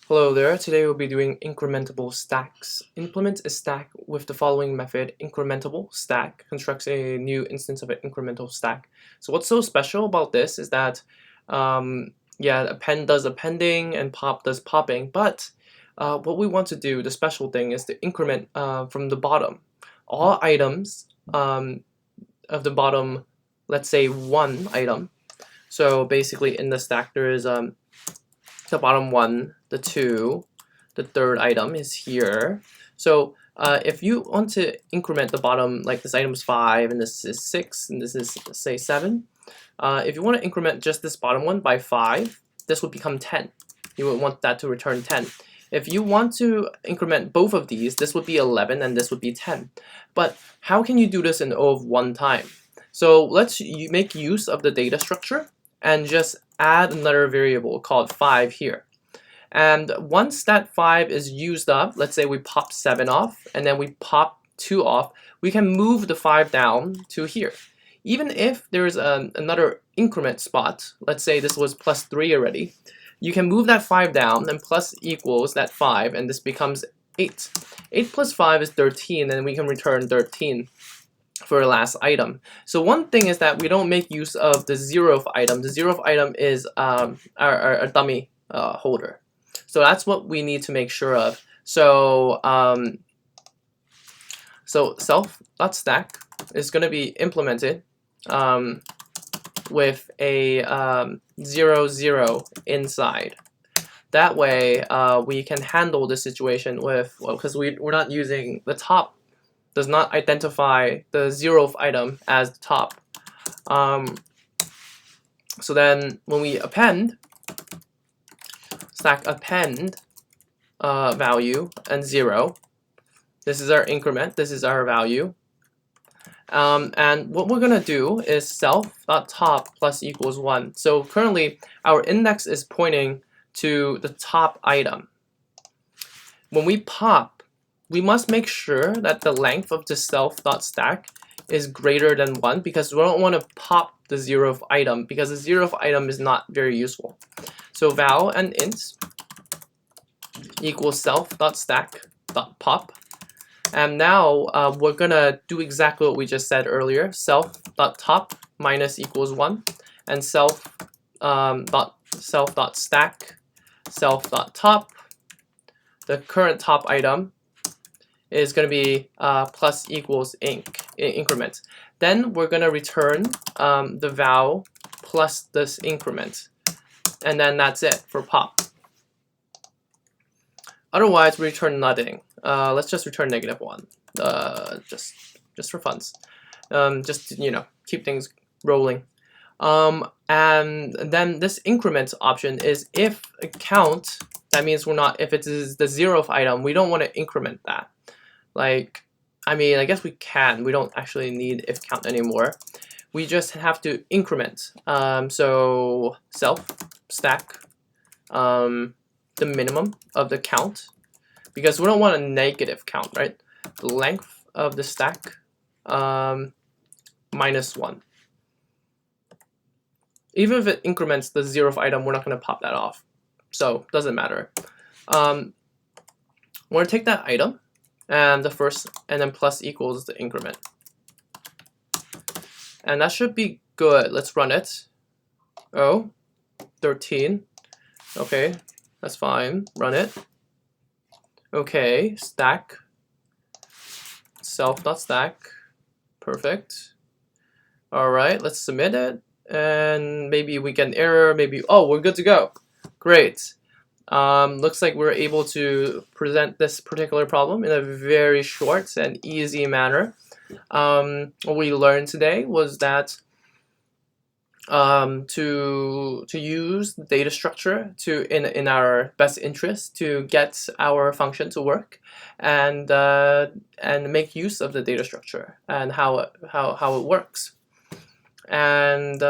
Hello there, today we'll be doing incrementable stacks. Implement a stack with the following method, incrementable stack, constructs a new instance of an incremental stack. So what's so special about this is that, append does appending and pop does popping, but what we want to do, the special thing, is to increment from the bottom. All items of the bottom, let's say one item. So basically in the stack there is the bottom one, the two, the third item is here. So if you want to increment the bottom, like this item is 5 and this is 6 and this is, say, 7. If you want to increment just this bottom one by 5, this would become 10. You would want that to return 10. If you want to increment both of these, this would be 11 and this would be 10. But how can you do this in O of one time? So let's make use of the data structure and just add another variable called 5 here. And once that 5 is used up, let's say we pop 7 off and then we pop 2 off, we can move the 5 down to here. Even if there's another increment spot, let's say this was plus 3 already, you can move that 5 down and plus equals that 5 and this becomes 8. 8 plus 5 is 13 and we can return 13 for the last item. So one thing is that we don't make use of the 0th item. The 0th item is our dummy holder. So that's what we need to make sure of. So self.stack is going to be implemented with a 0, 0 inside. That way we can handle the situation with, well, because we're not using the top does not identify the 0th item as the top. So then when we append, stack append value and 0, this is our increment, this is our value. And what we're going to do is self.top plus equals 1. So currently our index is pointing to the top item. When we pop, we must make sure that the length of the self.stack is greater than 1 because we don't want to pop the 0th item because the 0th item is not very useful. So val and int equals self.stack.pop. And now we're going to do exactly what we just said earlier. Self.top minus equals 1 and self.stack self.top. The current top item is going to be plus equals increment. Then we're going to return the val plus this increment. And then that's it for pop. Otherwise, we return nothing. Let's just return -1, just for funs. Just to, keep things rolling. And then this increment option is if a count, that means if it is the 0th item, we don't want to increment that. Like, I guess we can. We don't actually need if count anymore. We just have to increment. So self stack the minimum of the count because we don't want a negative count, right? The length of the stack minus 1. Even if it increments the 0th item, we're not going to pop that off. So it doesn't matter. We're going to take that item and the first, and then plus equals the increment. And that should be good. Let's run it. Oh, 13. Okay, that's fine. Run it. Okay, stack. Self.stack. Perfect. All right, let's submit it. And maybe we get an error. Maybe, oh, we're good to go. Great. Looks like we're able to present this particular problem in a very short and easy manner. What we learned today was that to use the data structure in our best interest to get our function to work, and make use of the data structure and how it works. And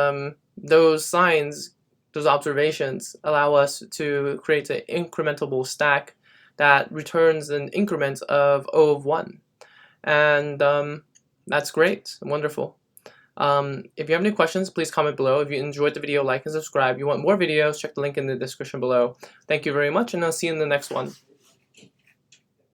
those signs, those observations allow us to create an incrementable stack that returns an increment of O of 1. And that's great, wonderful. If you have any questions, please comment below. If you enjoyed the video, like and subscribe. If you want more videos, check the link in the description below. Thank you very much, and I'll see you in the next one.